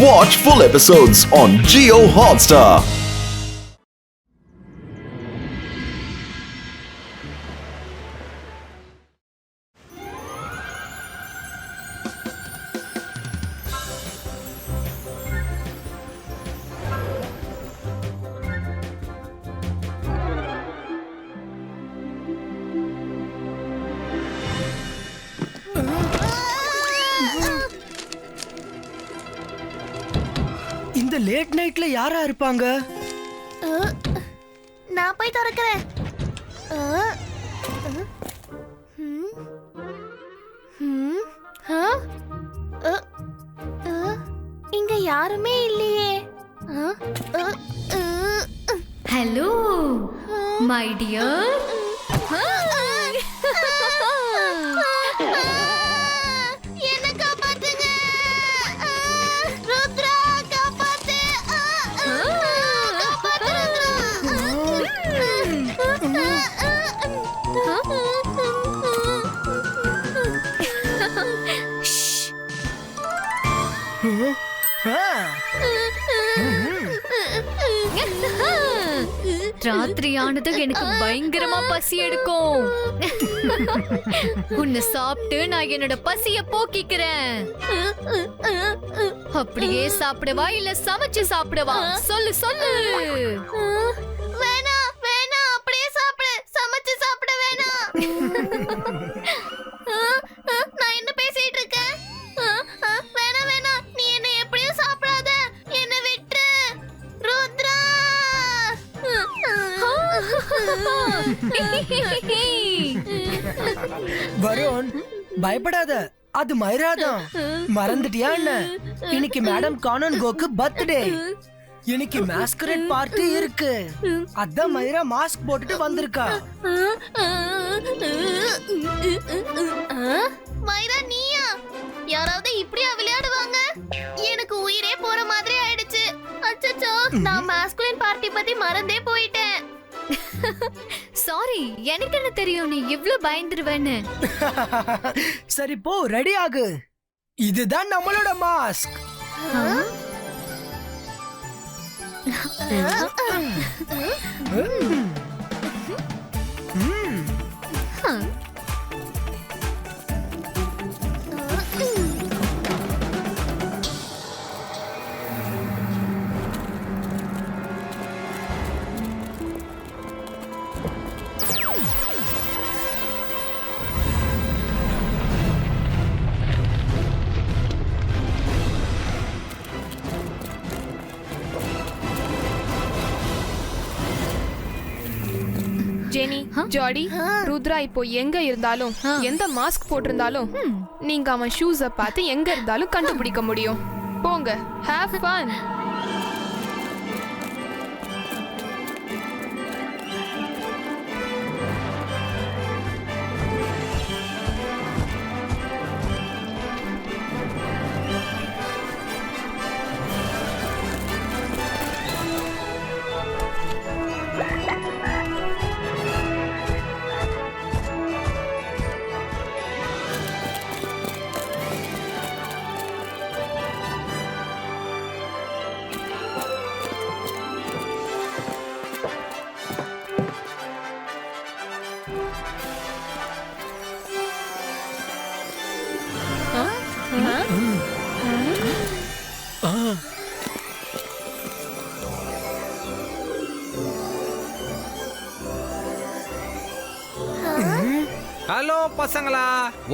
Watch full episodes on Jio Hotstar. இந்த late நைட்ல யாரா இருப்பாங்க? நான் போய் திறக்கிறேன். இங்க யாருமே இல்லையே. Hello my dear. என்ன காப்பாத்துங்க. ருத்ரா காப்பாத்து. ராத்திரி ஆனது எனக்கு பயங்கரமா பசி எடுக்கும். உன்னை சாப்பிட்டு நான் என்னோட பசிய போக்கிக்கிறேன். அப்படியே சாப்பிடவா இல்ல சமைச்சு சாப்பிடவா? சொல்லு சொல்லு. வேணா வேணா, அப்படியே சாப்பிடு. சமைச்சு சாப்பிட வேணாம். நான் என்ன பேசிட்டு இருக்கேன்? வேணா வேணா, நீ என்ன எப்படியும் சாப்பிடாத. என்ன விட்டு ருத்ரா. வருண், பயப்படாத, அது மைரா தான். மறந்துட்டியா என்ன? இன்னைக்கு மேடம் கானன் கோக்கு பர்த்டே. இன்னைக்கு மாஸ்கரேட் பார்ட்டி இருக்கு. அதான் மைரா மாஸ்க் போட்டுட்டு வந்திருக்கா. மைரா, நீயா? யாராவது இப்படியா விளையாடுவாங்க? எனக்கு உயிரே போற மாதிரி ஆயிடுச்சு. அச்சச்சோ, நான் மாஸ்குலின் பார்ட்டி பத்தி மறந்தே போயிட்டேன். சாரி, எனக்கு என்ன தெரியும் நீ இவ்ளோ பயந்துருவேன்னு. சரி போ, ரெடி ஆகு. இதுதான் நம்மளோட மாஸ்க். ஜெனி, ஜாடி, ருத்ரா இப்போ எங்க இருந்தாலும் எந்த மாஸ்க் போட்டிருந்தாலும் நீங்க அவன் ஷூஸ பார்த்து எங்க இருந்தாலும் கண்டுபிடிக்க முடியும். போங்க, ஹேவ் ஃபன். ஹலோ பசங்களா,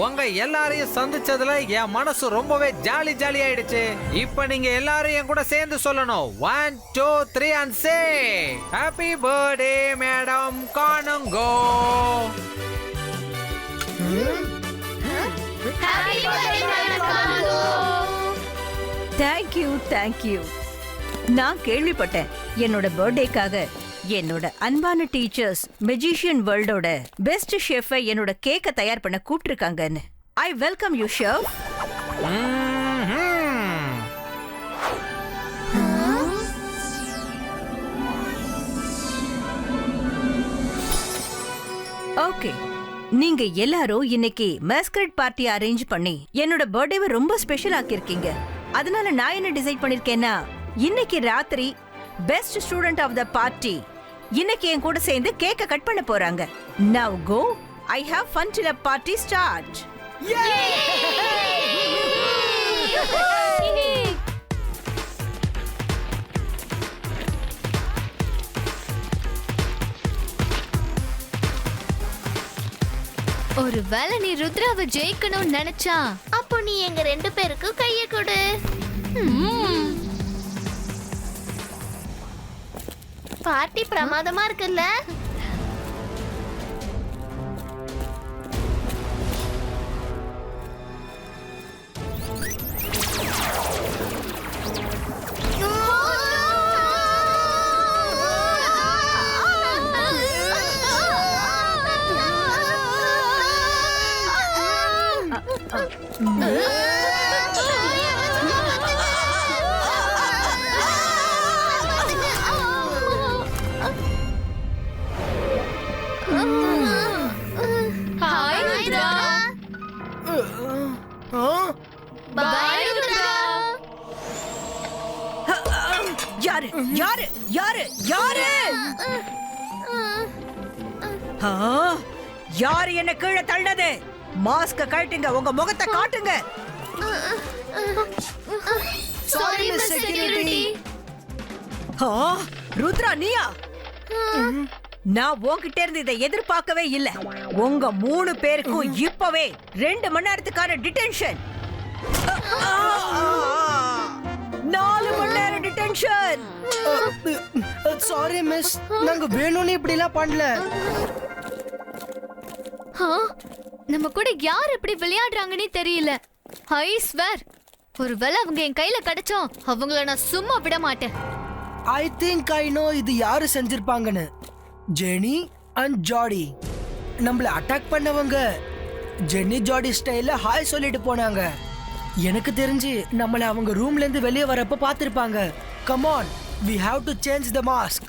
உங்க எல்லாரையும் சந்திச்சதுல என் மனசு ரொம்பவே ஜாலி ஜாலி ஆயிடுச்சு. இப்ப நீங்க எல்லாரும் என் கூட சேர்ந்து சொல்லணும். 1 2 3 and say happy birthday madam காணுங்கோ. தேங்க்யூ. நான் கேள்விப்பட்டேன் என்னோட பர்த்டேக்காக என்னோட அன்பான டீச்சர்ஸ் மெஜிஷியன் வேர்ல்டோட பெஸ்ட் ஷெஃபை என்னோட கேக்க தயார் பண்ண கூப்பிட்டுருக்காங்கன்னு. I welcome you chef. Okay, நீங்க எல்லாரும் இன்னைக்கு மாஸ்கரேட் பார்ட்டி அரேஞ்ச் பண்ணி என்னோட பர்த்டேவை ரொம்ப ஸ்பெஷல் ஆக்கியிருக்கீங்க. அதனால நான் என்ன டிசைட் பண்ணிருக்கேன்னா, இன்னைக்கு ராத்திரி best student of the party இன்னைக்கு என் கூட சேர்ந்து கேக்க கட் பண்ண போறாங்க. Now go, I have fun till the party start. ஒருவேளை நீ ருத்ராவை ஜெயிக்கணும்னு நினைச்சா அப்போ நீ எங்க 2 பேருக்கும் கைய கொடு. பார்ட்டி பிரமாதமா இருக்குல்ல? ஹாய் ருத்ரா. பாய் ருத்ரா. யாரு யாரு யாரு யாரு யாரு என்ன கீழே தள்ளது? மாஸ்க கழட்டுங்க, உங்க முகத்தை காட்டுங்க. Sorry miss security. ருத்ரா நீயா? நான் உன்கிட்ட இருந்து இதை எதிர்பார்க்கவே இல்ல. உங்க 3 பேருக்கும் இப்பவே 2 மணி நேரத்துக்கான டிடென்ஷன். 4 மணி நேரம் டிடென்ஷன். சாரி மிஸ், நாங்க வேணும்னு இப்படி எல்லாம் பண்ணல. நம்ம கூட யார் இப்படி விளையாடுறாங்கன்னே தெரியல. ஐ ஸ்வேர், ஒருவேளை அவங்க என் கையில கிடைச்சோம் அவங்கள நான் சும்மா விட மாட்டேன். ஐ திங்க் ஐ நோ இது யாரு செஞ்சிருப்பாங்கன்னு. ஜெனி அண்ட் ஜாடி. நம்மள அட்டாக் பண்ணவங்க ஜெனி ஜாடி ஸ்டைல்ல ஹாய் சொல்லிட்டு போனாங்க. எனக்கு தெரிஞ்சு நம்மள அவங்க ரூம்ல இருந்து வெளியே வரப்ப பாத்திருப்பாங்க. Come on, we have to change the mask.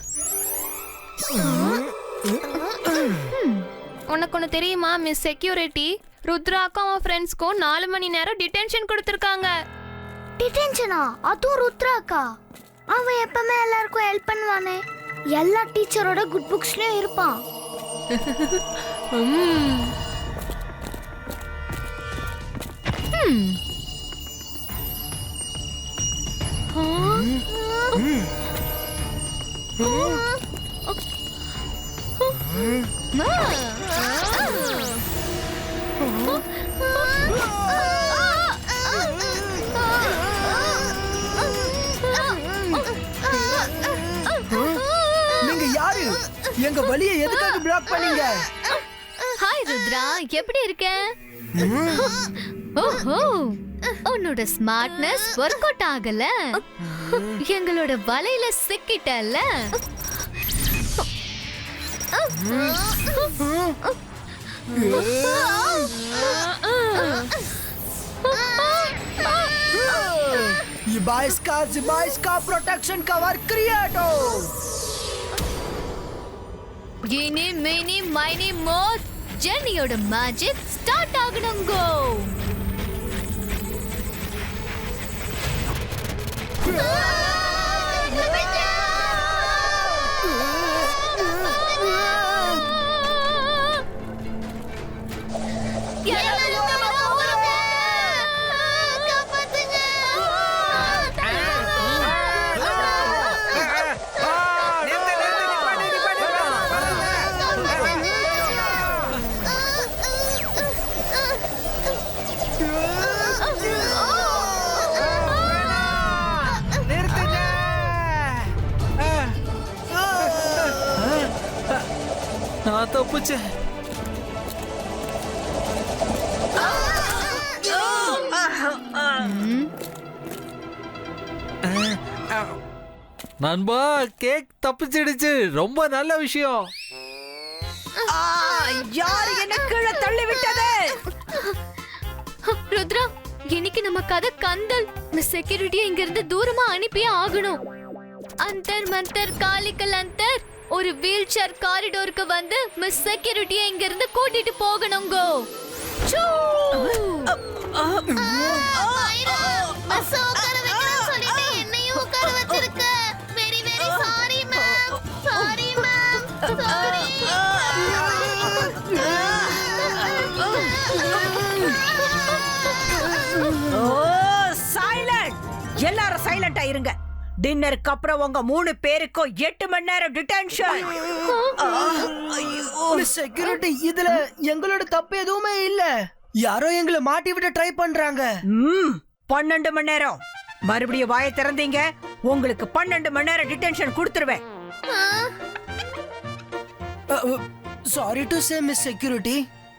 உனக்கு ஒன்று தெரியுமா மிஸ் செக்யூரிட்டி? ருத்ராக்கும் அவன் ஃப்ரெண்ட்ஸ்க்கும் 4 மணி நேரம் டிடென்ஷன் கொடுத்துருக்காங்க. டிடென்ஷனா? அதுவும் ருத்ராக்கா? அவன் எப்பவுமே எல்லாருக்கும் ஹெல்ப் பண்ணுவானே. எல்லா டீச்சரோட குட் புக்ஸ்லயும் இருப்பான். நீங்க யாரு? எங்க வழியை எதுக்காக பிளாக் பண்ணீங்க? ஹாய் ருத்ரா, எப்படி இருக்க? ஓஹோ, உன்னோட ஸ்மார்ட்னஸ் ஒர்க் அவுட் ஆகல. எங்களோட வலையில சிக்கிட்டல்ல. ये बाइस का प्रोटेक्शन कवर क्रिएटो. இனி மினி மைனி மோர் ஜெனியோட மேஜிக் ஸ்டார்ட் ஆகணுங்க. நான் தப்புச்சேன். நண்பா, கேக் தப்பிச்சிடுச்சு. ரொம்ப நல்ல விஷயம். யாரு என்ன கீழே தள்ளி விட்டது? ருத்ரா, இன்னைக்கு நம்ம கதை கந்தல். மிஸ் செக்யூரிட்டியை இங்க இருந்து தூரமா அனுப்பியே ஆகணும். அந்தர் மந்தர் காலிக்கல் அந்தர் ஒரு வீல் சேர் காரிடோருக்கு வந்து மிஸ் செக்யூரிட்டியை இங்க இருந்து கூட்டிட்டு போகணுங்க. மிஸ் உட்கார எல்லாரும் சைலண்டா இருங்க. டின்னருக்கு அப்புறம் உங்க 3 பேருக்கும் 8 மணி நேரம் டிடென்ஷன். மிஸ் செக்யூரிட்டி, இதுல எங்களோட தப்பு எதுவுமே இல்ல. யாரோ எங்களை மாட்டி விட ட்ரை பண்றாங்க. 12 மணி நேரம். மறுபடியும் வாயை திறந்தீங்க, உங்களுக்கு 12 மணி நேரம் டிடென்ஷன் கொடுத்துருவேன். Sorry to say miss security,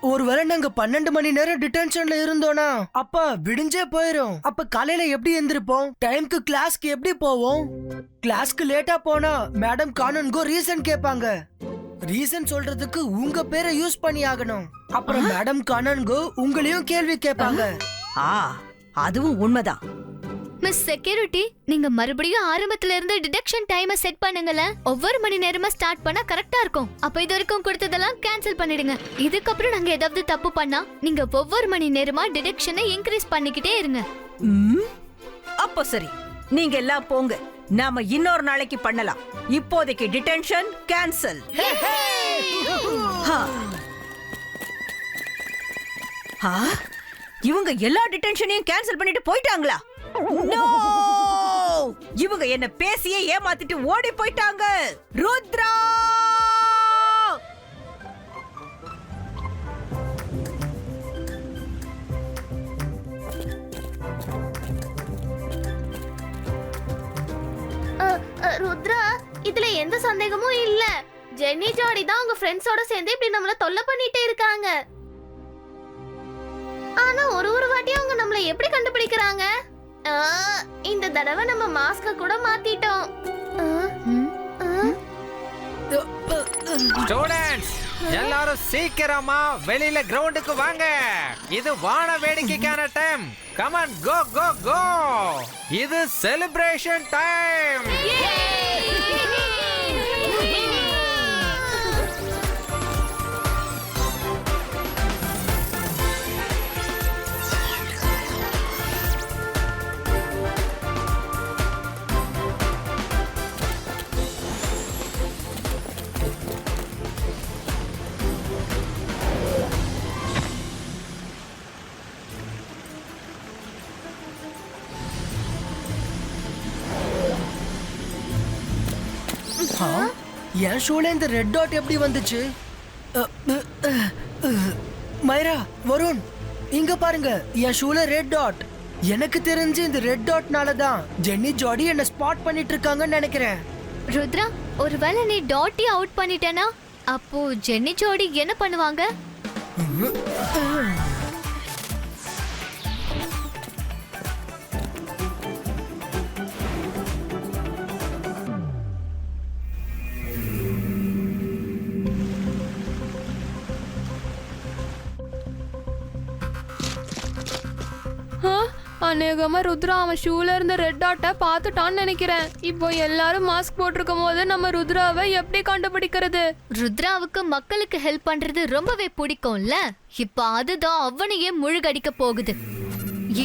ஒருவேளை நாங்க 12 மணி நேரம் டிடென்ஷன்ல இருந்தோம்னா அப்ப விடிஞ்சே போயிரும். அப்ப காலையில எப்படி எந்திருப்போம்? டைம்க்கு கிளாஸ்க்கு எப்படி போவோம்? கிளாஸ்க்கு லேட்டா போனா மேடம் கானன்கோ ரீசன் கேட்பாங்க. ரீசன் சொல்றதுக்கு உங்க பேரை யூஸ் பண்ணி ஆகணும். அப்புறம் மேடம் கானன்கோ உங்களையும் கேள்வி கேட்பாங்க. அதுவும் உண்மைதான். மிஸ் செக்யூரிட்டி, நீங்க மறுபடியும் ஆரம்பத்துல இருந்து டிடெக்ஷன் டைமை செட் பண்ணுங்கல. ஒவ்வொரு மணி நேரமா ஸ்டார்ட் பண்ணா கரெக்டா இருக்கும். அப்ப இது வரைக்கும் கொடுத்ததெல்லாம் கேன்சல் பண்ணிடுங்க. இதுக்கப்புறம் நாங்க ஏதாவது தப்பு பண்ணா நீங்க ஒவ்வொரு மணி நேரமா டிடெக்ஷனை இன்க்ரீஸ் பண்ணிக்கிட்டே இருங்க. அப்போ சரி, நீங்க எல்லாம் போங்க. நாம இன்னொரு நாளைக்கு பண்ணலாம். இப்போதைக்கு டிடென்ஷன் கேன்சல். இவங்க எல்லா டிடென்ஷனையும் கேன்சல் பண்ணிட்டு போயிட்டாங்களா? இவங்க என்ன பேசியே ஏமாத்திட்டு ஓடி போயிட்டாங்க. ருத்ரா! ருத்ரா, இதுல எந்த சந்தேகமும் இல்ல. ஜென்னி ஜாடி தான் உங்க ஃப்ரெண்ட்ஸோட சேர்ந்து இப்படி நம்மள தொல்லை பண்ணிட்டே இருக்காங்க. ஆனா ஒரு வாட்டியும் அவங்க நம்மள எப்படி கண்டுபிடிக்கிறாங்க? இந்த தடவை நம்ம மாஸ்க கூட மாத்திட்டோம். ஸ்டூடண்ட்ஸ், எல்லாரும் சீக்கிரமா வெளியில கிரவுண்டுக்கு வாங்க. இது வான வேடிக்கைக்கான டைம். கம் ஆன், கோ கோ கோ. இது செலிப்ரேஷன் டைம். என் ஷூல இந்த ரெட் டாட் எப்படி வந்துச்சு? மைரா, வருண், இங்க பாருங்க, என் ஷூல ரெட் டாட். எனக்கு தெரிஞ்சு இந்த ரெட் டாட்னால தான் ஜென்னி ஜாடி என்ன ஸ்பாட் பண்ணிட்டு இருக்காங்கன்னு நினைக்கிறேன். ருத்ரா, ஒருவேளை நீ டாட்டி அவுட் பண்ணிட்டேனா அப்போ ஜென்னி ஜோடி என்ன பண்ணுவாங்க? அநேகமா ருத்ரா அவன் ஷூல இருந்த ரெட் டாட்டை பார்த்துட்டான்னு நினைக்கிறேன். இப்போ எல்லாரும் மாஸ்க் போட்டிருக்கும் போது நம்ம ருத்ராவை எப்படி கண்டுபிடிக்கிறது? ருத்ராவுக்கு மக்களுக்கு ஹெல்ப் பண்றது ரொம்பவே பிடிக்கும்ல. இப்ப அதுதான் அவனையே முழுகடிக்க போகுது.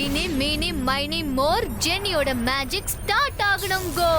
இனி மீனி மைனி மோர் ஜென்னியோட மேஜிக் ஸ்டார்ட் ஆகணும். கோ!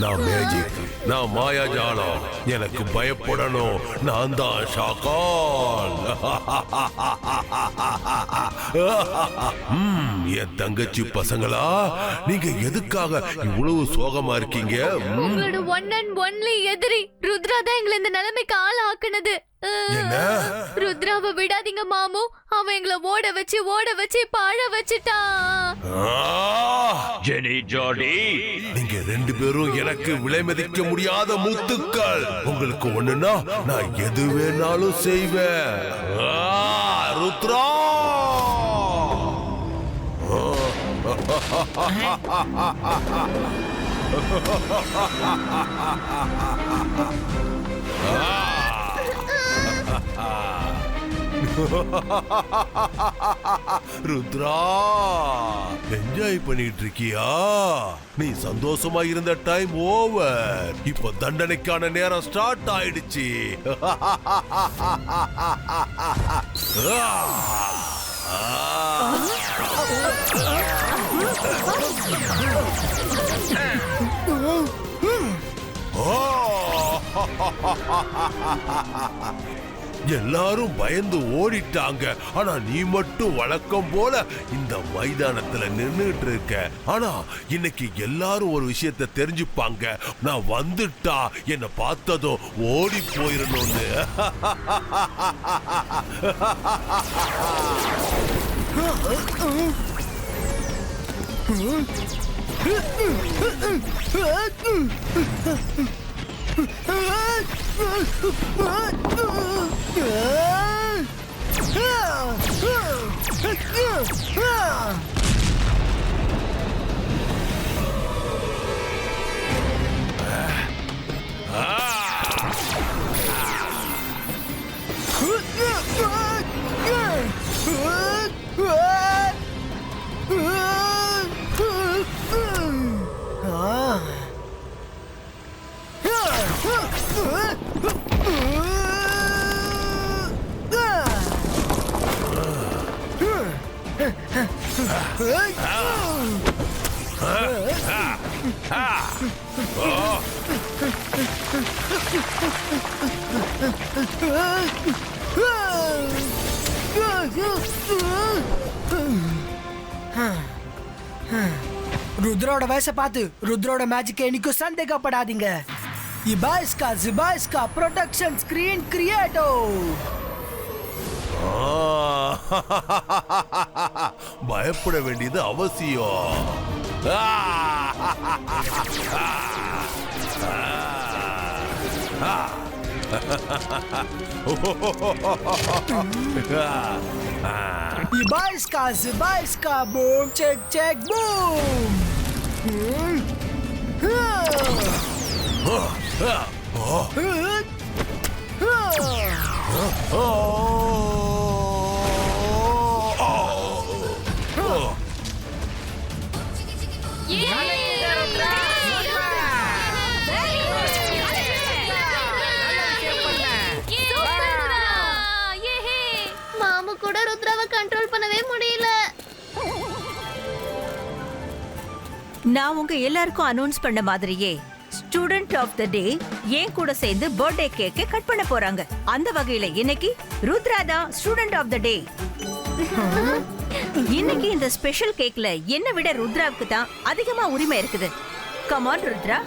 நான் மேஜிக், நான் மாயாஜாலம், எனக்கு பயப்படணும், நான் தான் ஷாக்கால். என் தங்கச்சி பசங்களா, நீங்க எதுக்காக இவ்வளவு சோகமா இருக்கீங்க? உங்களோட ஒன் அண்ட் ஒன்லி எதிரி ருத்ரா தான் எங்களை இந்த நிலைமைக்கு ஆள் ஆக்குனது. என்ன? ருத்ராவை விடாதீங்க மாமு, அவன் எங்களை ஓட வச்சு பாழ வச்சுட்டான். ஜெனி, ஜாடி, நீங்க ரெண்டு பேரும் எனக்கு விலை மதிக்க முடியாத முத்துக்கள். உங்களுக்கு ஒண்ணுன்னா நான் எது வேணாலும் செய்வேன். ருத்ரா! ருத்ரா, என்ஜாய் பண்ணிட்டு இருக்கியா? நீ சந்தோஷமா இருந்த டைம் ஓவர். இப்ப தண்டனைக்கான நேரம் ஸ்டார்ட் ஆயிடுச்சு. எல்லாரும் பயந்து ஓடிட்டாங்க. ஆனா நீ மட்டும் வழக்கம் போல இந்த மைதானத்துல நின்னுட்டு இருக்க. ஆனா இன்னைக்கு எல்லாரும் ஒரு விஷயத்தை தெரிஞ்சுப்பாங்க. நான் வந்துட்டா என்ன பார்த்ததும் ஓடி போயிடணும்னு. ருத்ரோட வயசை பார்த்து ருத்ரோட மேஜிக் என்னைக்கும் சந்தேகப்படாதீங்க. இபாஸ்கா ஜிபாஸ்கா ப்ரொடக்ஷன் ஸ்கிரீன் கிரியேட்டோ. பயப்பட வேண்டியது அவசியம். இபாஸ்கா ஜிபாஸ்கா பூம் செக் செக் பூம். மாமு கூட ருத்ராவை கண்ட்ரோல் பண்ணவே முடியல. நான் உங்க எல்லாருக்கும் அனௌன்ஸ் பண்ண மாதிரியே ஸ்டூடெண்ட் ஆஃப் த டே ஏன் கூட சேர்ந்து பர்த்டே கேக்கை கட் பண்ண போறாங்க. அந்த வகையில இன்னைக்கு ருத்ரா தான் ஸ்டூடெண்ட் ஆஃப் த டே. இன்னைக்கு இந்த ஸ்பெஷல் கேக்ல என்ன விட ருத்ராவுக்கு தான் அதிகமா உரிமை இருக்குது. Come on Rudra.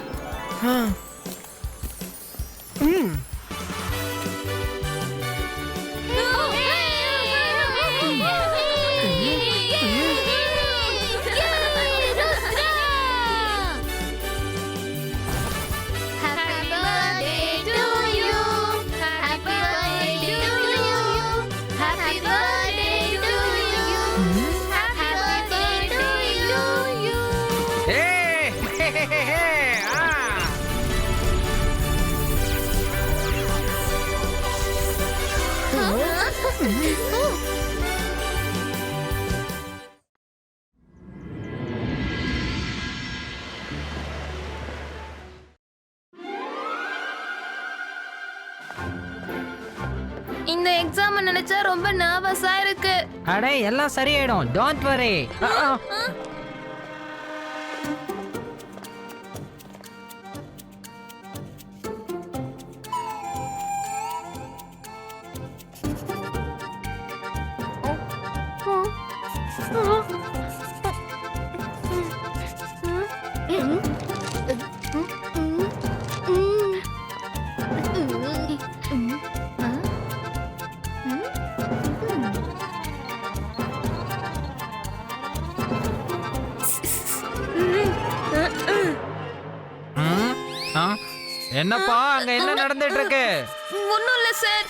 இந்த எக்ஸாம் நினைச்சா ரொம்ப நர்வஸா இருக்கு. அட எல்லாம் சரியாயிடும், டோன்ட் வரி. ஆ? என்னப்பா அங்க என்ன நடந்துட்டு இருக்கு? ஒன்றும் இல்லை sir.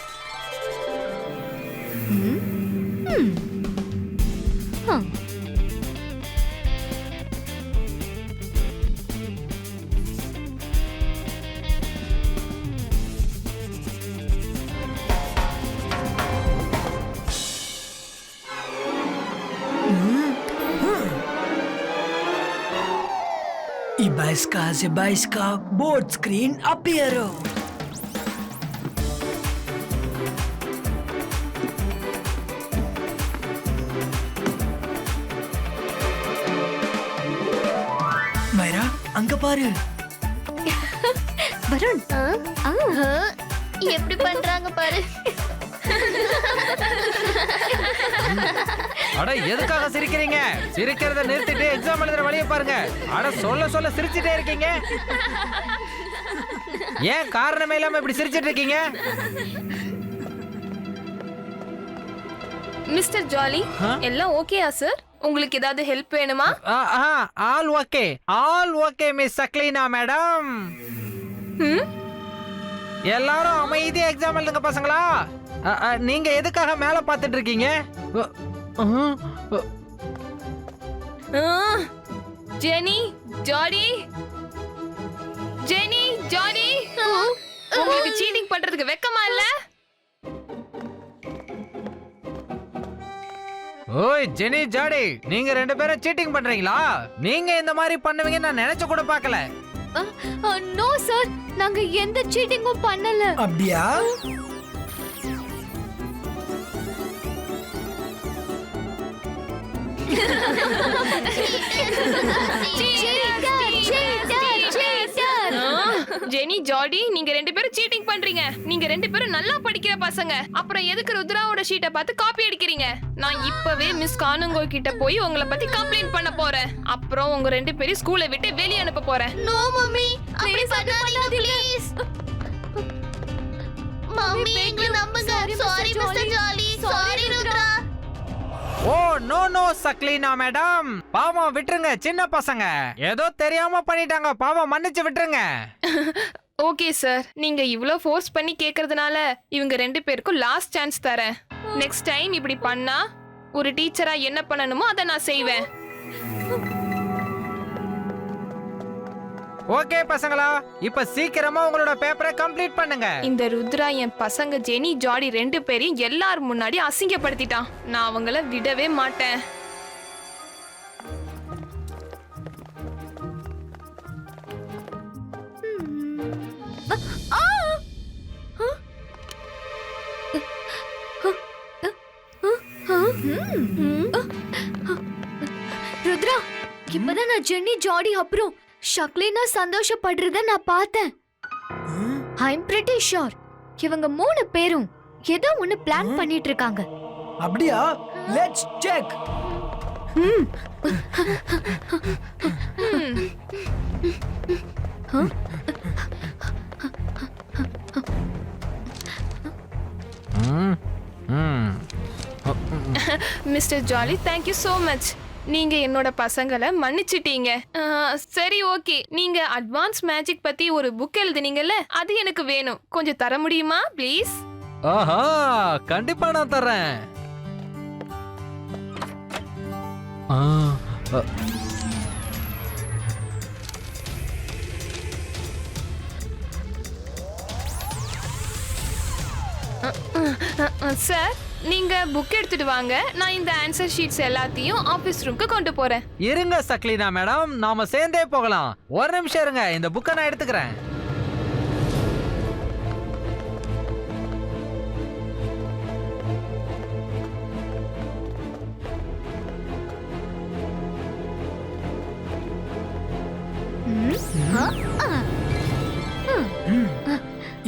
Ibaiska Zibaiska board screen appearo. மைரா அங்க பாரு. வருண் எப்படி பண்றாங்க பாரு. அட எதுக்காக சிரிக்கிறீங்க? சிரிக்கிறத நிறுத்திட்டு எக்ஸாம் எழுதுற வழியை பாருங்க. அட சொல்ல சொல்ல சிரிச்சிட்டே இருக்கீங்க. ஏன் காரணமே இல்லாம இப்படி சிரிச்சிட்டு இருக்கீங்க? மிஸ்டர் ஜாலி, எல்லாம் ஓகேயா சார்? உங்களுக்கு ஏதாவது ஹெல்ப் வேணுமா? All okay, all okay miss சக்லீனா மேடம். எல்லாரும் அமைதியா எக்ஸாம் எழுதுங்க பசங்களா. நீங்க எதுக்காக மேல பாத்துட்டு இருக்கீங்க? ஜெனி, ஜாடி, ஜெனி, ஜாடி, உங்களுக்கு சீட்டிங் பண்றதுக்கு வெக்கமா இல்ல? ஓய் ஜெனி, ஜாடி, நீங்க ரெண்டு பேரும் சீட்டிங் பண்றீங்களா? நீங்க இந்த மாதிரி பண்ணுவீங்கன்னு நான் நினைச்சு கூட பார்க்கல. நோ சார், நாங்க எந்த சீட்டிங்கும் பண்ணல. அப்படியா? ஜெனி, ஜாடி, நீங்க ரெண்டு பேரும் சீட்டிங் பண்றீங்க. நீங்க ரெண்டு பேரும் நல்லா படிக்கிற பசங்க. அப்புறம் எதுக்கு ருத்ராவோட ஷீட்டை பார்த்து காப்பி அடிக்கிறீங்க? நான் இப்பவே மிஸ் கானுங்கோ கிட்ட போய் உங்களை பத்தி கம்ப்ளைண்ட் பண்ண போறேன். அப்புறம் உங்க ரெண்டு பேரும் ஸ்கூலை விட்டு வெளியே அனுப்ப போறேன். நோ மம்மி, அப்படி பண்ணாதீங்க ப்ளீஸ். மம்மி எங்களை நம்புங்க. Sorry mister Jolly, sorry Rudra. Oh no no சக்லீனா மேடம், பாவம் விட்டுருங்க. சின்ன பசங்க ஏதோ தெரியாம பண்ணிட்டாங்க, பாவம் மன்னிச்சு விட்டுருங்க. ஓகே சார், நீங்க இவ்ளோ ஃபோர்ஸ் பண்ணி கேக்குறதுனால இவங்க ரெண்டு பேருக்கும் லாஸ்ட் சான்ஸ் தரேன். நெக்ஸ்ட் டைம் இப்படி பண்ணா ஒரு டீச்சரா என்ன பண்ணணுமோ அதை நான் செய்வேன். ஓகே பசங்களா, இப்ப சீக்கிரமா உங்களோட பேப்பரை கம்ப்ளீட் பண்ணுங்க. இந்த ருத்ரா என் பசங்க ஜெனி, ஜாடி ரெண்டு பேரையும் எல்லார் முன்னாடி அசிங்கப்படுத்திட்டான். நான் அவங்கள விடவே மாட்டேன். ருத்ரா, இப்பதான் நான் ஜென்னி, ஜாடி அப்புறம் ஷக்லீனா சந்தோஷப்படுறத நான் பார்த்தேன். ஐம் பிரிட்டி ஷூர் இவங்க 3 பேரும் ஏதோ ஒன்னு பிளான் பண்ணிட்டு இருக்காங்க. அப்படியா? Let's check. Mister jolly, thank you so much. நீங்க என்னோட பசங்களை மன்னிச்சிட்டீங்க. சரி ஓகே, நீங்க அட்வான்ஸ் மேஜிக் பத்தி ஒரு புக் எழுதுனீங்கல்ல, அது எனக்கு வேணும். கொஞ்சம் தர முடியுமா ப்ளீஸ்? ஆஹா, கண்டிப்பா நான் தரேன். சார், நீங்க புக் எடுத்துட்டு வாங்க. நான் இந்த ஆன்சர் ஷீட்ஸ் எல்லாத்தையும் ஆபீஸ் ரூம்க்கு கொண்டு போறேன். இருங்க சக்லீனா மேடம், நாம சேர்ந்தே போகலாம். ஒரு நிமிஷம் இருங்க, இந்த புக்கை நான் எடுத்துக்கிறேன்.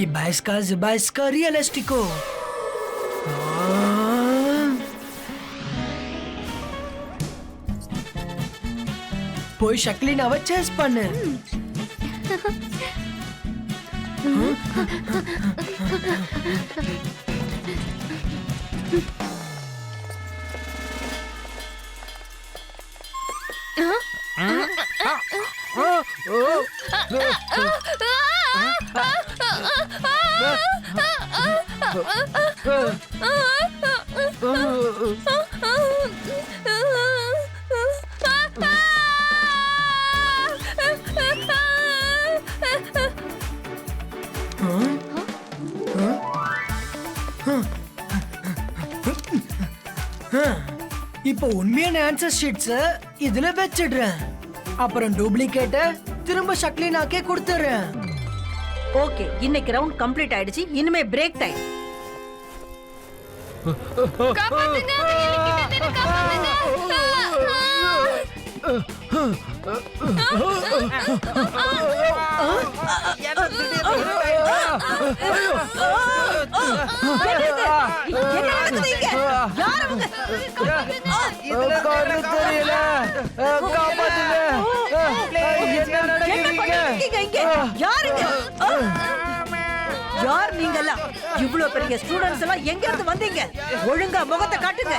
Ibaiska Zibaiska Realistico. போய் ஷக்லீனாவை சேஸ் பண்ணு. இப்போ உண்மையான ஆன்சர் ஷீட்ஸ் இதுல வச்சிடுறேன். அப்புறம் டூப்ளிகேட்ட திரும்ப ஷக்லினாக்கே கொடுத்துறேன். ஓகே, இன்னைக்கு ரவுண்ட் கம்ப்ளீட் ஆயிடுச்சு. இனிமே பிரேக் டைம். காப்பாத்துங்க, எலிக்கிட்ட இருந்து காப்பாத்துங்க. யார் நீங்கெல்லாம்? இவ்வளவு பெரிய ஸ்டூடண்ட்ஸ் எல்லாம் எங்க இருந்து வந்தீங்க? ஒழுங்கா முகத்தை காட்டுங்க.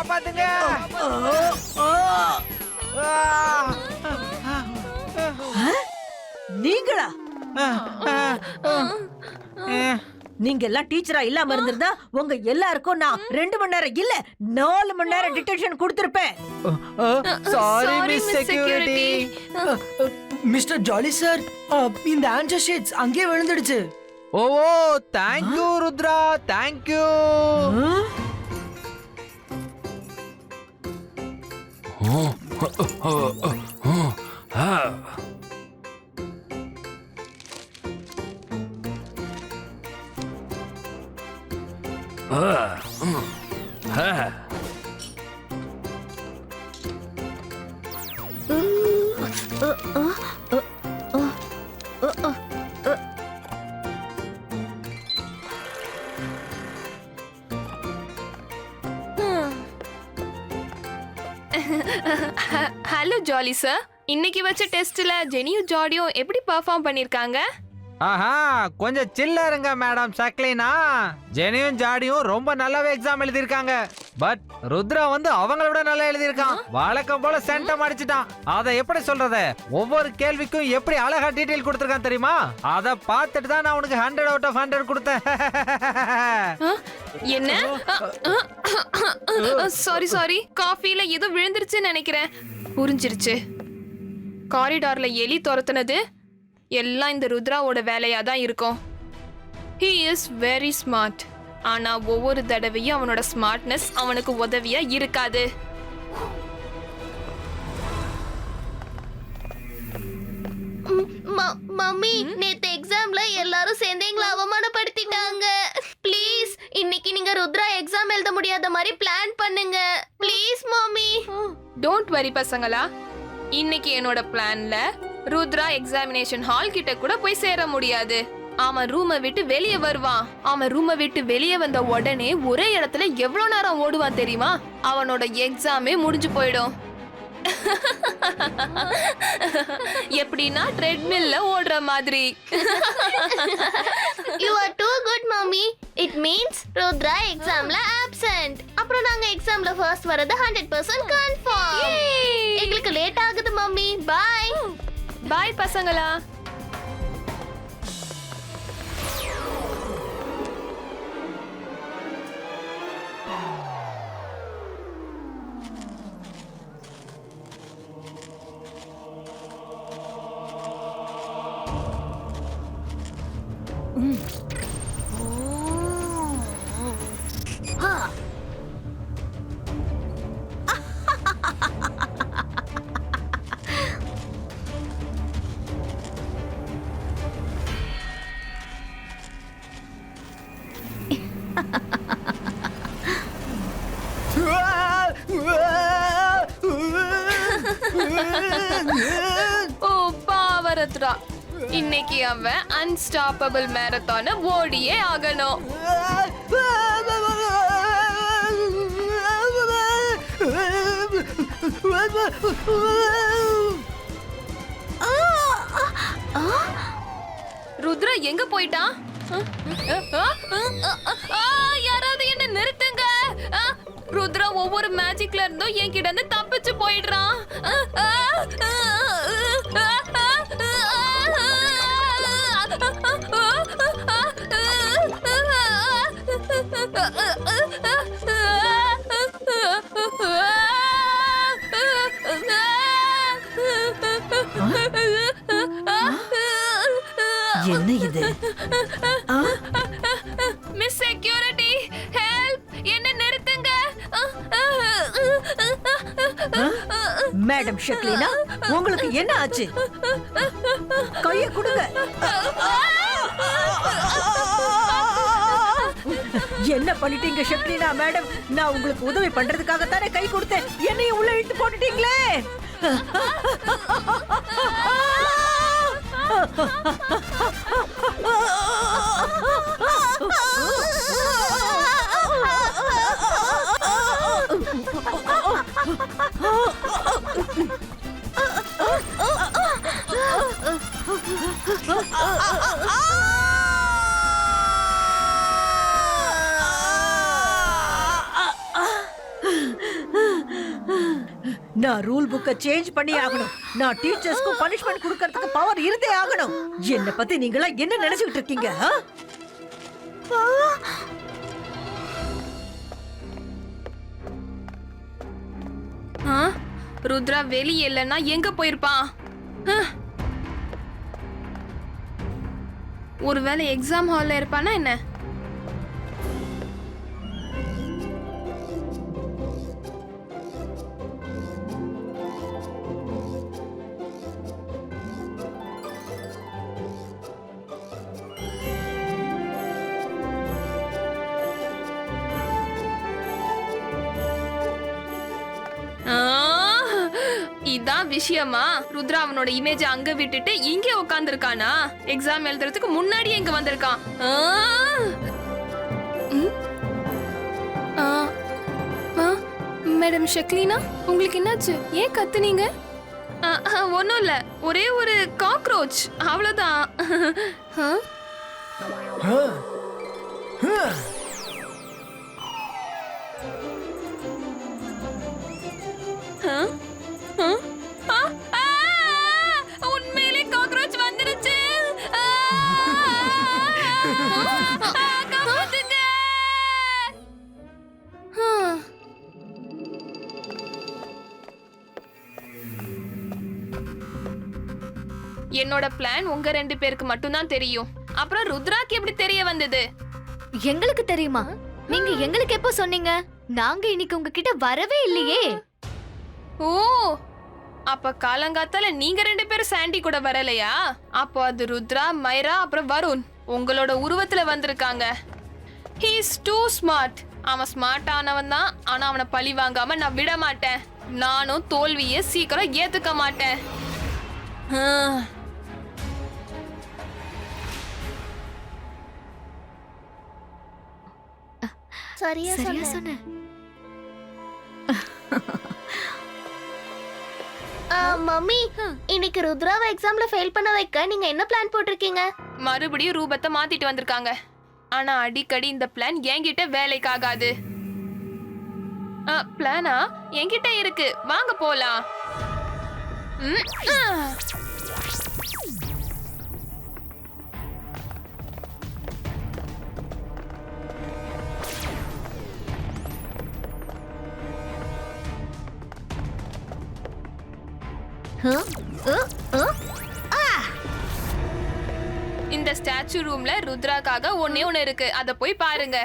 நீங்களா? நீங்க எல்லாம் டீச்சரா இல்லாம இருந்திருந்தா உங்க எல்லாருக்கும் நான் 2 மணி நேரம் இல்ல 4 மணி நேரம் டிடெக்ஷன் கொடுத்திருப்பேன். Sorry miss security. Mister Jolly sir, இந்த ஆன்சர் ஷீட்ஸ் அங்கேயே விழுந்துடுச்சு. Oh thank you Rudra, thank you. Hello Jolly sir, இன்னைக்கு வச்ச டெஸ்ட்ல ஜெனியும் ஜாடியும் எப்படி பெர்ஃபார்ம் பண்ணிருக்காங்க? ஆஹா, கொஞ்சம் சில்ல இருங்க மேடம் சக்லினா. ஜெனியும் ஜாடியும் ரொம்ப நல்லாவே எக்ஸாம் எழுதிருக்காங்க. பட் ருத்ரா வந்து அவங்கள விட நல்லா எழுதிருக்கான். வழக்கம் போல சென்டம் அடிச்சிட்டான். அத எப்படி சொல்றது? ஒவ்வொரு கேள்விக்கும் எப்படி அழகா டீடைல் கொடுத்திருக்கான் தெரியுமா? அத பார்த்துட்டு தான் நான் உனக்கு 100 out of 100 கொடுத்தேன். என்ன? சாரி, காஃபில ஏதோ விழுந்துருச்சுன்னு நினைக்கிறேன். புரிஞ்சிருச்சு. காரிடார்ல எலி துரத்துனது எல்லாம் இந்த ருத்ராவோட வேலையா தான் இருக்கும். He is very smart. ஆனா ஒவ்வொரு தடவையும் அவனோட ஸ்மார்ட்னஸ் அவனுக்கு உதவியா இருக்காது. மம்மி, நேத்து எக்ஸாம்ல எல்லாரும் சேர்ந்து எங்களை அவமானப்படுத்திட்டாங்க. ப்ளீஸ் இன்னைக்கு நீங்க ருத்ரா எக்ஸாம் எழுத முடியாத மாதிரி பிளான் பண்ணுங்க. Please mummy. டோன்ட் வரி பசங்களா, இன்னைக்கு என்னோட பிளான்ல ருத்ரா எக்ஸாமினேஷன் ஹால் கிட்ட கூட போய் சேர முடியாது. அவன் ரூமை விட்டு வெளியே வருவான். அவன் ரூமை விட்டு வெளியே வந்த உடனே ஒரே இடத்துல எவ்வளவு நேரம் ஓடுவான் தெரியுமா? அவனோட எக்ஸாமே முடிஞ்சு போயிடும். எப்படின்னா ட்ரெட்மில்ல ஓடுற மாதிரி. You are too good mommy. It means Rudra எக்ஸாம்ல absent. அப்புறம் நாங்க எக்ஸாம்ல ஃபர்ஸ்ட் வரது 100% கன்ஃபார்ம். எங்களுக்கு லேட் ஆகுது மம்மி. பை. பாய் பசங்களா. ஓ பாவரத்ரா, இன்னைக்கு அவன் அன்ஸ்டாப்பபிள் மேரத்தான ஓடியே ஆகணும். ருத்ரா எங்க போயிட்டான்? யாராவது என்ன நிறுத்துங்க. ருத்ரா ஒவ்வொரு மேஜிக்ல இருந்தும் என்கிட்ட இருந்து தப்பிச்சு போயிடுறான். என்ன இது? மிஸ் செக்யூரிட்டி ஹெல்ப், என்ன நிறுத்துங்க. மேடம் ஷக்லினா, உங்களுக்கு என்ன ஆச்சு? கைய கொடுங்க. என்ன பண்ணிட்டீங்க ஷக்லினா மேடம்? நான் உங்களுக்கு உதவி பண்றதுக்காக தானே கை கொடுத்தேன். என்னையும் உள்ள இழுத்து போட்டுட்டீங்களே. நான் ரூல் புக்க சேஞ்ச் பண்ணி ஆகணும். நான் டீச்சர்ஸ்க்கு பனிஷ்மெண்ட் கொடுக்கிறதுக்கு பவர் இருந்தே ஆகணும். என்ன பத்தி நீங்களா என்ன நினைச்சிட்டு இருக்கீங்க? ருத்ரா வெளியே இல்லைன்னா எங்க போயிருப்பான்? ஒருவேளை எக்ஸாம் ஹால்ல இருப்பானா என்ன? இதான் விஷயமா? ருத்ரா அவனோட இமேஜ் அங்க விட்டுட்டு இங்கே உட்கார்ந்திருக்கானா? எக்ஸாம் எழுதுறதுக்கு முன்னாடி இங்க வந்திருக்கான். மேடம் ஷக்லினா, உங்களுக்கு என்னாச்சு? ஏன் கத்துனீங்க? ஒன்னும் இல்ல, ஒரே ஒரு காக்ரோச், அவ்வளவுதான். உண்மையிலே காக்ரோச் வந்துருச்சு. என்னோட பிளான் உங்க 2 பேருக்கு மட்டும்தான் தெரியும். அப்புறம் ருத்ராக்கு எப்படி தெரிய வந்தது? எங்களுக்கு தெரியுமா? நீங்க எங்களுக்கு எப்போ சொன்னீங்க? நாங்க இன்னைக்கு உங்ககிட்ட வரவே இல்லையே. ஓ, அப்ப காலங்காத்தால நீங்க 2 பேரும் சாண்டி கூட வரலையா? அப்போ அது ருத்ரா, மைரா அப்புறம் வருண் உங்களோட உருவத்துல வந்திருக்காங்க. he is too smart. அவன் ஸ்மார்ட் ஆனவன் தான். ஆனா அவனை பழி வாங்காம நான் விட மாட்டேன். நானும் தோல்வியை சீக்கிரம் ஏத்துக்க மாட்டேன். சரியா சொன்ன. மம்மி, இன்னைக்கு ருத்ராவை எக்ஸாம்ல ஃபெயில் பண்ண வைக்க நீங்க என்ன பிளான் போட்டிருக்கீங்க? மறுபடியும் ரூபத்தை மாத்திட்டு வந்திருக்காங்க. ஆனா அடிக்கடி இந்த பிளான் என்கிட்ட வேலைக்கு ஆகாது. பிளானா என்கிட்ட இருக்கு, வாங்க போலாம். இந்த ஸ்டாச்சு ரூம்ல ருத்ராக்காக ஒண்ணே ஒண்ணு இருக்கு, அத போய் பாருங்க.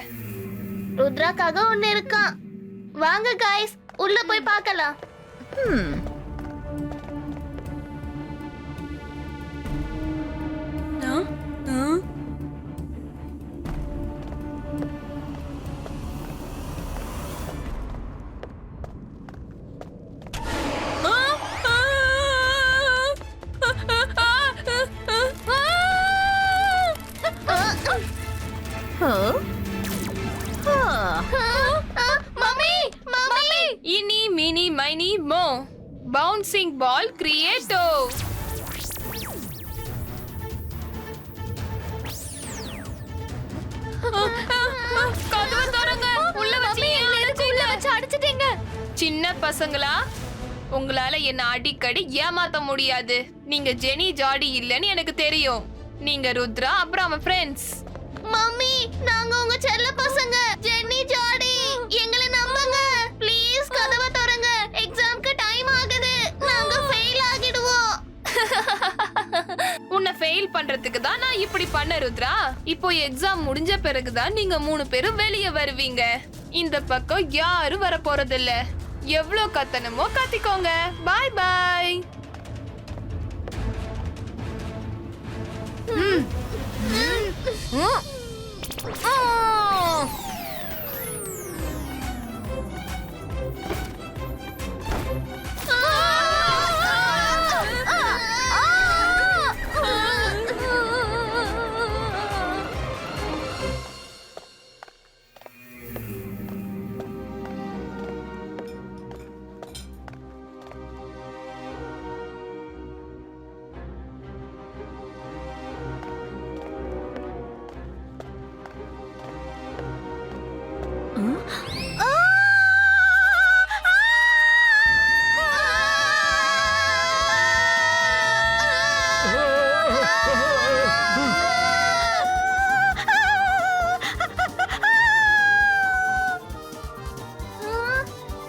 ருத்ராக்காக ஒண்ணு இருக்கான். வாங்க गाइस, உள்ள போய் பார்க்கலாம். Eeny, meeny, miny, mo. Bouncing ball creator. கதவை திறங்க. உள்ள வச்சு அடிச்சிட்டீங்க. சின்ன பசங்களா, உங்களால என்ன அடிக்கடி ஏமாத்த முடியாது. நீங்க ஜெனி ஜாடி இல்லன்னு எனக்கு தெரியும். நீங்க ருத்ரா அப்புறம் அவன் ஃப்ரெண்ட்ஸ். மம்மி, நாங்க உங்க செல்ல பசங்க ஜென்னி ஜாடி. எங்களை நம்புங்க ப்ளீஸ். கதவை திறங்க. எக்ஸாம்க்கு டைம் ஆகுது. நாங்க ஃபெயில் ஆகிடுவோம். உன்னை ஃபெயில் பண்றதுக்கு தான் நான் இப்படி பண்ண ருத்ரா. இப்போ எக்ஸாம் முடிஞ்ச பிறகுதான் நீங்க 3 பேரும் வெளியே வருவீங்க. இந்த பக்கம் யாரும் வர போறது இல்ல. எவ்வளவு கத்தணுமோ கத்திக்கோங்க. பாய் பாய்.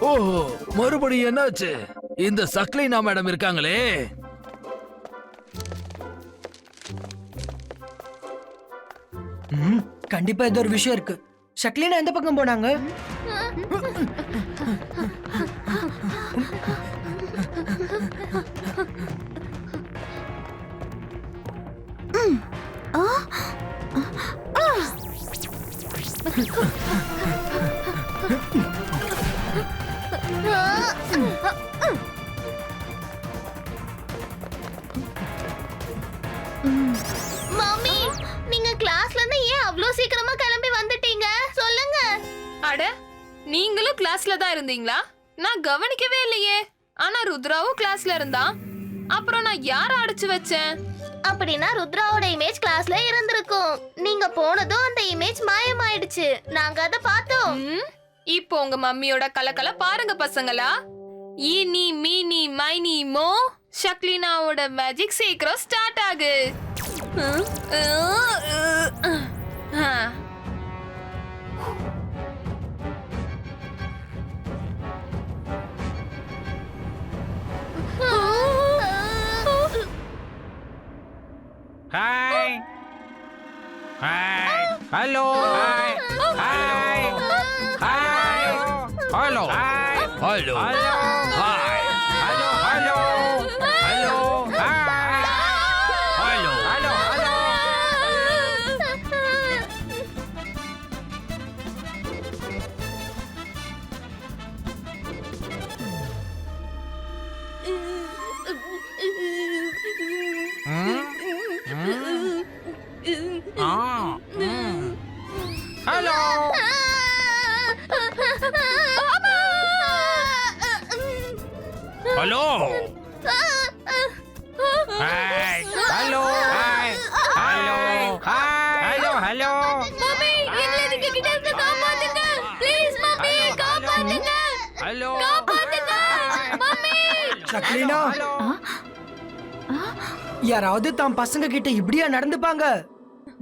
ஓஹோ, மறுபடியும் என்னாச்சு? இந்த சக்லினா மேடம் இருக்காங்களே. கண்டிப்பா ஏதோ ஒரு விஷயம் இருக்கு. ஷக்லினா எந்த பக்கம் போனாங்க? மம்மி, நீங்க கிளாஸ்ல இருந்து ஏன் அவ்ளோ சீக்கிரமா கிளம்பி வந்துட்டீங்க? சொல்லுங்க. அட, நீங்களும் கிளாஸ்ல தான் இருந்தீங்களா? நான் கவனிக்கவே இல்லையே. ஆனா ருத்ராவும் கிளாஸ்ல இருந்தான். அப்புறம் நான் யார அடிச்சு வச்சேன்? அப்படின்னா ருத்ராவோட இமேஜ் கிளாஸ்ல இருந்திருக்கும். நீங்க போனதும் அந்த இமேஜ் மாயமாயிடுச்சு. நாங்க அத பார்த்தோம். இப்போ உங்க மம்மியோட கலக்கல பாருங்க பசங்களா. ஈனி மீனி மைனி மோ, ஷக்லினாவோட மேஜிக் சீக்கிரம் ஸ்டார்ட் ஆகு. Hi hi hello hi hi hi hello hi hello hi hello hello hello hi hello hello hello. Hello hello hi hello hi hello hi hello hello. Mummy, எங்களை இதுக்கு கிட்ட இருந்து காப்பாத்துங்க. ப்ளீஸ் மம்மி, காப்பாத்துங்க. Hello காப்பாத்துங்க mummy. ஷக்லினா, யாராவது தாம் பசங்க கிட்ட இப்படியா நடந்துப்பாங்க?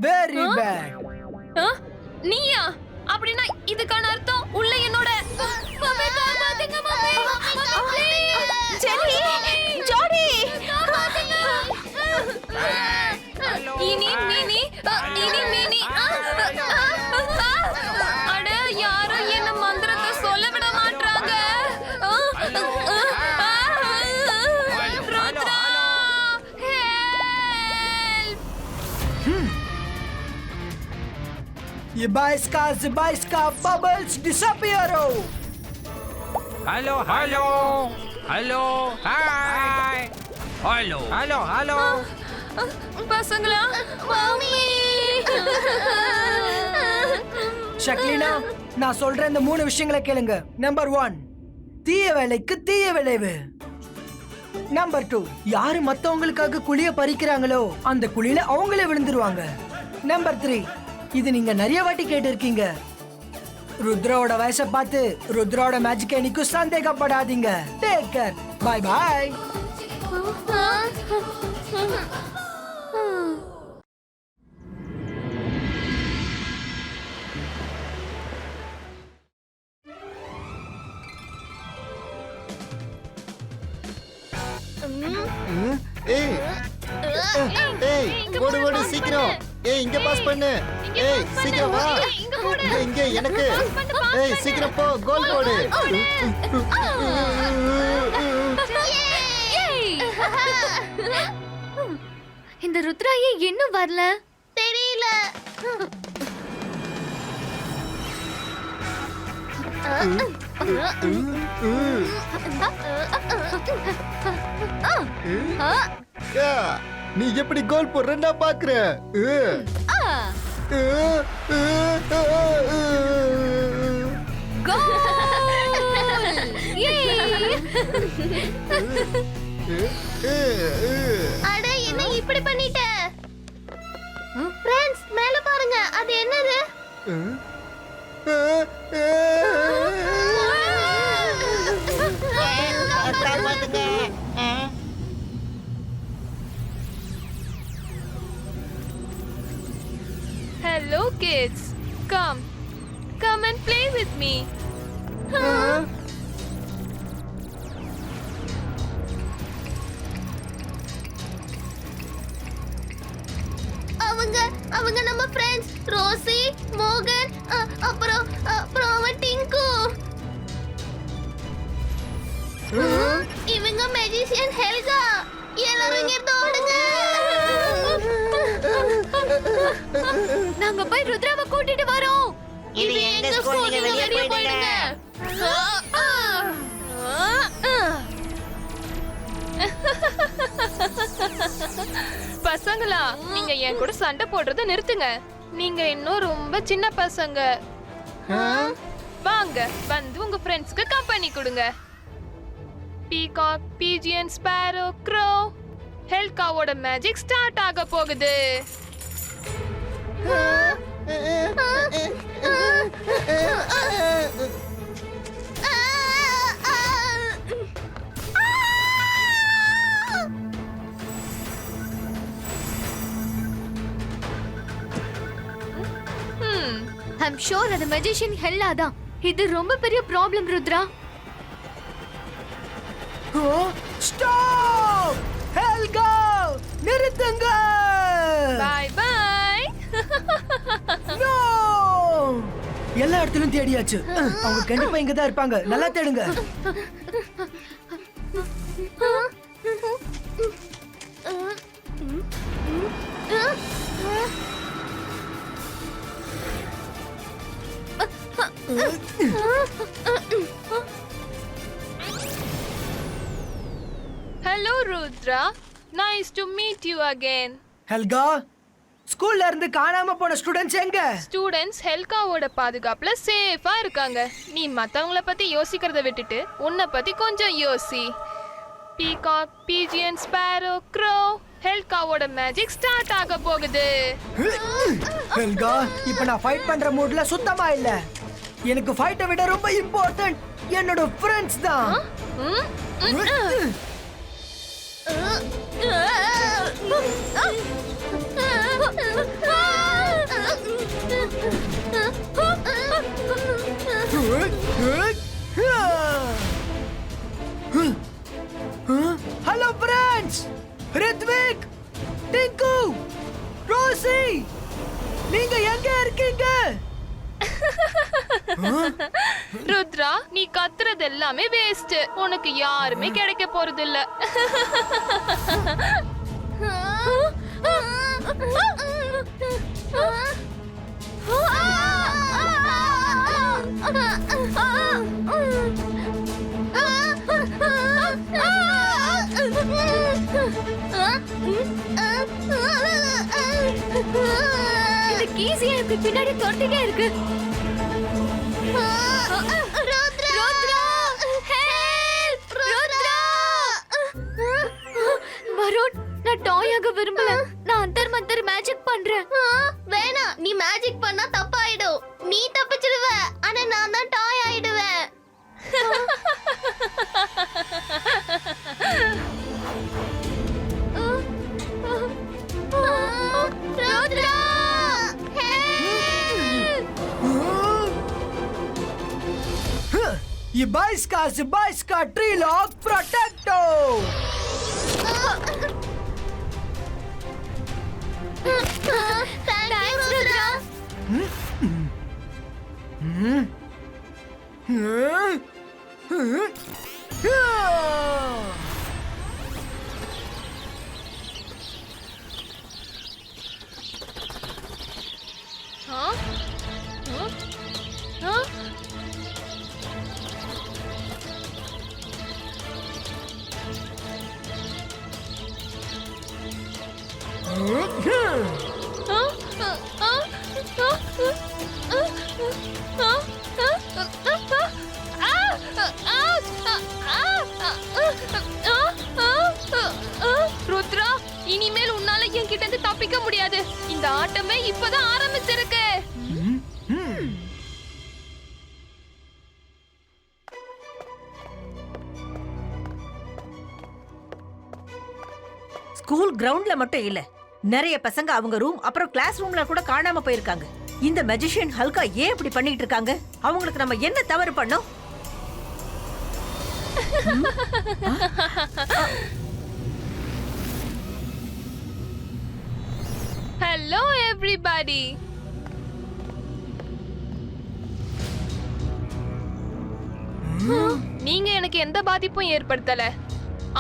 Very bad. நீயா? அப்படின்னா இதுக்கான அர்த்தம் உள்ள என்னோட மம்மி, காப்பாத்துங்க மம்மி. Mummy, please. ஜெனி, ஜோடி. காப்பாத்துங்க. இனி மீனி இனி மீனி. அட, யாரும் என்ன மந்திரத்தை சொல்ல விட மாட்டாங்க. Rudra, Zibaiska bubbles disappearo. Hello hello hello hi hello hello hello. பசங்களா, மம்மி. ஷக்லினா, நான் சொல்ற இந்த 3 விஷயங்களை கேளுங்க. நம்பர் 1, தீய வேலைக்கு தீய விளைவு. நம்பர் 2, யாரு மத்தவங்களுக்காக குழிய பறிக்கிறாங்களோ அந்த குழியில அவங்களே விழுந்துருவாங்க. நம்பர் 3, இது நீங்க நிறைய வாட்டி கேட்டு இருக்கீங்க. ருத்ராவோட வயசை பார்த்து ருத்ராவோட மேஜிக் என்னைக்கும் சந்தேகப்படாதீங்க. Take care. Bye bye. ஏய் ஓடு ஓடு சீக்கிரம். ஏய் இங்க பாஸ் பண்ணு. ஏய் சீக்கிரம் வா. இங்க எனக்கு. ஏய் சீக்கிரம் போ கோல் போடு. இந்த ருத்ரா ஏன் இன்னும் வரல? தெரியல. நீ எப்படி கோல் போடுறேன்னா பாக்குறேன். அட என்ன இப்படி பண்ணிட்ட? ஃப்ரெண்ட்ஸ் மேல பாருங்க, அது என்னது? Hello kids. Come and play with me. அவங்க நம்ம ஃப்ரெண்ட்ஸ் ரோசி, மோகன், அப்புறம் அவன் டிங்கு. இவங்க மேஜிஷியன் ஹெல்கா. எல்லாரும் இங்க இருந்து ஓடுங்க. நாங்க போய் ருத்ராவை கூட்டிட்டு வரோம். இது எங்க ஸ்கூல், நீங்க வெளிய போயிடுங்க. பசங்களா, நீங்க என் கூட சண்டை போடுறத நிறுத்துங்க. நீங்க இன்னும் ரொம்ப சின்ன பசங்க. வாங்க வந்து உங்க ஃப்ரெண்ட்ஸ்க்கு கம்பெனி கொடுங்க. பீகாக், பீஜியன், ஸ்பேரோ, க்ரோ, ஹெல்காவோட மேஜிக் ஸ்டார்ட் ஆக போகுது. I'm sure அது magician ஹெல்லா தான். இது ரொம்ப பெரிய ப்ராப்ளம் ருத்ரா. ஸ்டாப்! ஹெல்கா நிறுத்துங்க. Bye bye. நோ! எல்லா இடத்துலயும் தேடியாச்சு. அவங்க கண்டிப்பா இங்க தான் இருப்பாங்க. நல்லா தேடுங்க. Hello Rudra. Nice to meet you again. Helga, ஸ்கூல்ல இருந்து காணாம போன ஸ்டூடண்ட்ஸ் எங்க? ஸ்டூடண்ட்ஸ் ஹெல்காவோட பாதுகாப்புல சேஃபா இருக்காங்க. நீ மத்தவங்கள பத்தி யோசிக்கிறத விட்டுட்டு உன்னை பத்தி கொஞ்சம் யோசி. பீகாக், பீஜியன், ஸ்பேரோ, க்ரோ, ஹெல்காவோட மேஜிக் ஸ்டார்ட் ஆக போகுது. ஹெல்கா, இப்போ நான் ஃபைட் பண்ற மூட்ல சுத்தமா இல்ல. எனக்கு ஃபைட்டை விட ரொம்ப இம்பார்ட்டன்ட் என்னோட ஃப்ரெண்ட்ஸ் தான். ஹலோ ஃப்ரெண்ட்ஸ், ரித்விக், டிங்கு, ரோசி, நீங்க எங்க இருக்கீங்க? ருத்ரா, நீ கத்துறது எல்லாமே வேஸ்ட். உனக்கு யாருமே கிடைக்க போறது இல்ல. இந்த கீசியா எனக்கு பின்னாடி தொட்டிட்டே இருக்கு. வருண், நான் டாயாக விரும்பல. நான் அந்தர் மந்தர் மேஜிக் பண்றேன். வேணாம், நீ மேஜிக் பண்ணா தப்பாயிடும். நீ தப்பிச்சிடுவ, ஆனா நான் தான் டாய் ஆயிடுவேன். Rudra, Ibaiska Trilog Protecto! Rudra, இனிமேல் உன்னால என்கிட்ட இருந்து தப்பிக்க முடியாது. இந்த ஆட்டமே இப்பதான் ஆரம்பிச்சிருக்கு. ஸ்கூல் கிரவுண்ட்ல மட்டும் இல்ல, நிறைய பசங்க அவங்க ரூம் அப்புறம் கிளாஸ் ரூம்ல கூட காணாம போயிருக்காங்க. இந்த மெஜிஷியன் ஹல்கா ஏன் இப்படி பண்ணிட்டு இருக்காங்க? அவங்களுக்கு நம்ம என்ன தவறு பண்ணோம்? Hello everybody. நீங்க எனக்கு எந்த பாதிப்பும் ஏற்படுத்தல,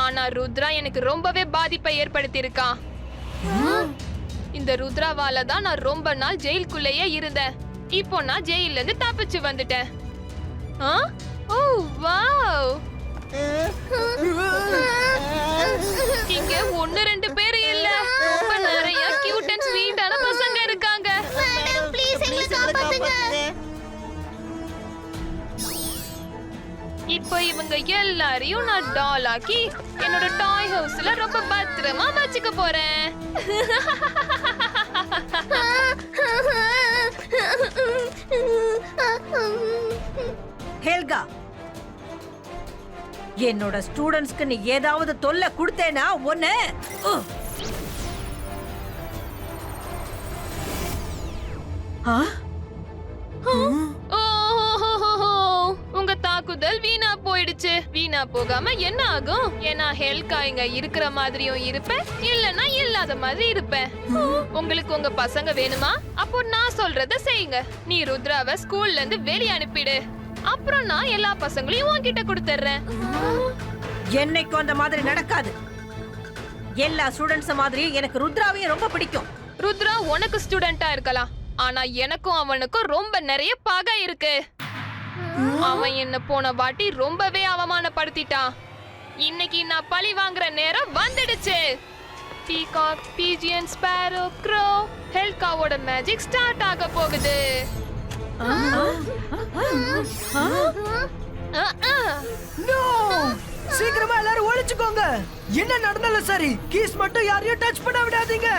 ஆனா ருத்ரா எனக்கு ரொம்பவே பாதிப்பை ஏற்படுத்தி இருக்கான். இந்த ருத்ராவால தான் நான் ரொம்ப நாள் ஜெயிலுக்குள்ளேயே இருந்தேன். இப்போ நான் ஜெயில இருந்து தப்பிச்சு வந்துட்டேன். ஓ வாவ், இங்க 1-2 பேர் இல்ல, ரொம்ப நிறைய கியூட் அண்ட் ஸ்வீட்டான பசங்க இருக்காங்க. மேடம் ப்ளீஸ் எங்களை காப்பாத்துங்க. இப்போ இவங்க எல்லாரையும் நான் டால் ஆக்கி என்னோட டாய் ஹவுஸ்ல ரொம்ப பத்திரமா வச்சுக்க போறேன். ஹெல்கா, என்னோட ஸ்டூடண்ட்ஸ்க்கு நீ ஏதாவது தொல்லை கொடுத்தேனா ஒண்ணு உங்க தாக்குதல் வீணா போயிடுச்சு. வீணா போகாம என்ன ஆகும்? ஏன்னா ஹெல்கா இங்க இருக்கிற மாதிரியும் இருப்பேன், இல்லனா இல்லாத மாதிரி இருப்பேன். உங்களுக்கு உங்க பசங்க வேணுமா? அப்போ நான் சொல்றத செய்யுங்க. நீ ருத்ராவை ஸ்கூல்ல இருந்து வெளிய அனுப்பிடு. அப்புறம் நான் எல்லா பசங்களையும் உன்கிட்ட கொடுத்துறேன். என்னைக்கும் அந்த மாதிரி நடக்காது. எல்லா ஸ்டூடண்ட்ஸ் மாதிரி எனக்கு ருத்ராவையும் ரொம்ப பிடிக்கும். ருத்ரா உனக்கு ஸ்டூடெண்டா இருக்கலாம், ஆனா எனக்கும் அவனுக்கும் ரொம்ப நிறைய பகை இருக்கு. அவன் என்ன போன வாட்டி ரொம்பவே அவமானப்படுத்திட்டான். இன்னைக்கு நான் பழி வாங்குற நேரம் வந்துடுச்சு. பீகாக், பீஜியன், ஸ்பாரோ, க்ரோ, ஹெல்காவோட மேஜிக் ஸ்டார்ட் ஆக போகுது. சீக்கிரமா எல்லாரும் ஒளிச்சுக்கோங்க. என்ன நடந்தாலும் சரி, கீஸ் மட்டும் யாரையும் டச் பண்ண விடாதீங்க.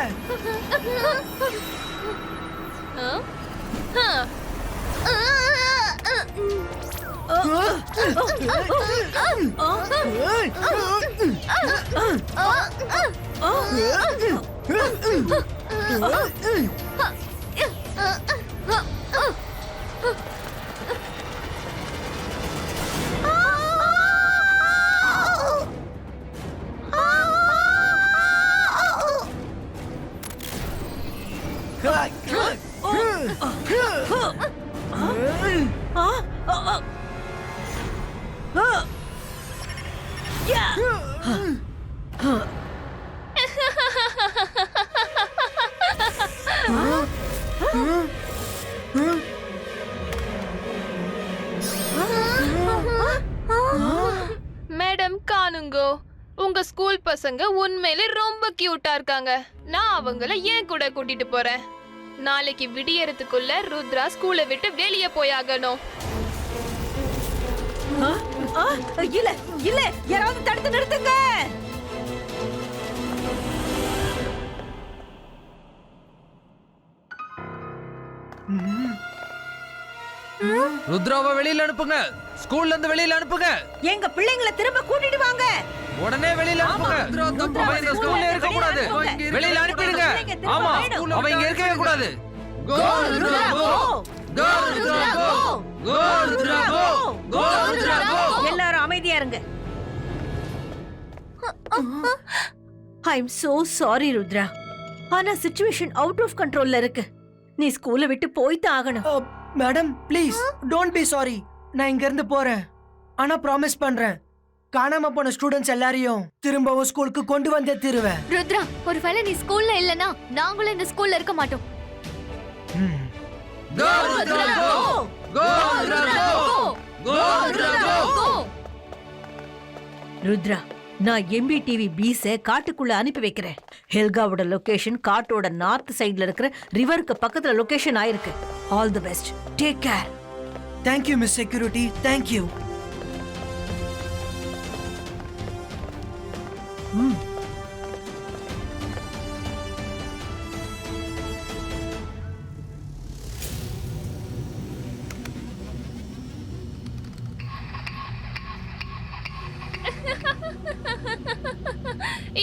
மேடம் காணுங்கோ, உங்க ஸ்கூல் பசங்க உண்மையிலே ரொம்ப கியூட்டா இருக்காங்க. நான் அவங்கள ஏன் கூட கூட்டிட்டு போறேன். நாளைக்கு விடியறதுக்குள்ள ருத்ரா ஸ்கூலை விட்டு வெளியே போயாகணும். இல்ல இல்ல, யாராவது தடுத்து நிறுத்துங்க. ருத்ராவை வெளியில அனுப்புங்க. ஸ்கூல்ல இருந்து வெளியில அனுப்புங்க. எங்க பிள்ளைங்களை திரும்ப கூட்டிட்டு வாங்க. உடனே வெளியில அனுப்புங்க. அவன் இந்த ஸ்கூல்ல இருக்க கூடாது. வெளியில அனுப்பிடுங்க. ஆமா, அவன் இங்க இருக்கவே கூடாது. கோ ருத்ரா கோ, கோ ருத்ரா கோ, கோ ருத்ரா கோ, கோ ருத்ரா கோ. எல்லாரும் அமைதியா இருங்க. ஐ அம் சோ சாரி ருத்ரா, ஆனா சிச்சுவேஷன் அவுட் ஆஃப் கண்ட்ரோல்ல இருக்கு. நீ ஸ்கூலை விட்டு போய்தான் ஆகணும். Madam please don't be sorry. நான் இங்க இருந்து போறேன். ஆனா ப்ராமிஸ் பண்றேன், காணாம போன ஸ்டூடெண்ட்ஸ் எல்லாரையும் திரும்பவும் ஸ்கூலுக்கு கொண்டு வந்தே தீருவேன். ருத்ரா, ஒருவேளை நீ ஸ்கூல்ல இல்லனா நாங்களும் இந்த ஸ்கூல்ல இருக்க மாட்டோம். Go, Rudra, go! Go, Rudra, go! Go, Rudra, go! Rudra, நான் MBTV பீஸ காட்டுக்குள்ள அனுப்பி வைக்கிறேன். ஹெல்காவோட லொகேஷன் காட்டோட நார்த் சைடுல இருக்கிற ரிவருக்கு பக்கத்துல லொகேஷன் ஆயிருக்கு. All the best. Take care. Thank you miss security, thank you.